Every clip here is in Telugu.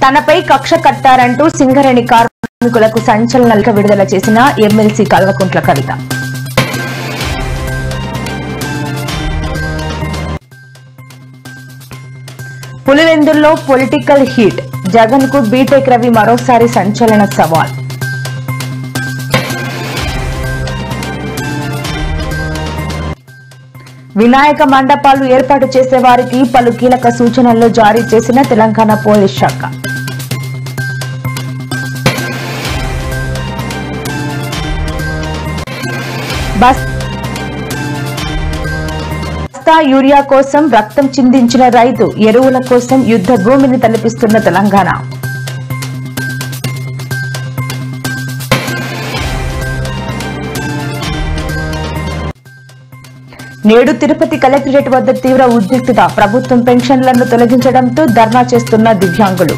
తనపై కక్ష కట్టారంటూ సింగరేణి కార్మికులకు సంచలనాలుగా విడుదల చేసిన ఎమ్మెల్సీ కల్వకుంట్ల కవిత. పులివెందుల్లో పొలిటికల్ హీట్, జగన్ కు బీటెక్ రవి మరోసారి సంచలన సవాల్. వినాయక మండపాలు ఏర్పాటు చేసే వారికి పలు కీలక సూచనలు జారీ చేసిన తెలంగాణ పోలీస్ శాఖ. బస్తా యూరియా కోసం రక్తం చిందించిన రైతు, ఎరువుల కోసం యుద్ధ భూమిని తలపిస్తున్న తెలంగాణ. నేడు తిరుపతి కలెక్టరేట్ వద్ద తీవ్ర ఉద్రిక్తత, ప్రభుత్వం పెన్షన్లను తొలగించడంతో ధర్నా చేస్తున్న దివ్యాంగులు.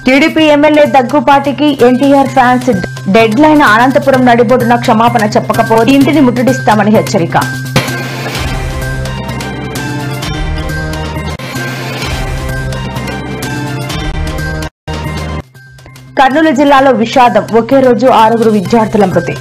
టీడీపీ ఎమ్మెల్యే దగ్గుపాటికి NTR fans deadline, Anantapuram నడిబొడ్డున క్షమాపణ చెప్పకపోతే ఇంటిని ముట్టడిస్తామని హెచ్చరిక. కర్నూలు జిల్లాలో విషాదం, ఒకే రోజు 6 విద్యార్థుల మృతి.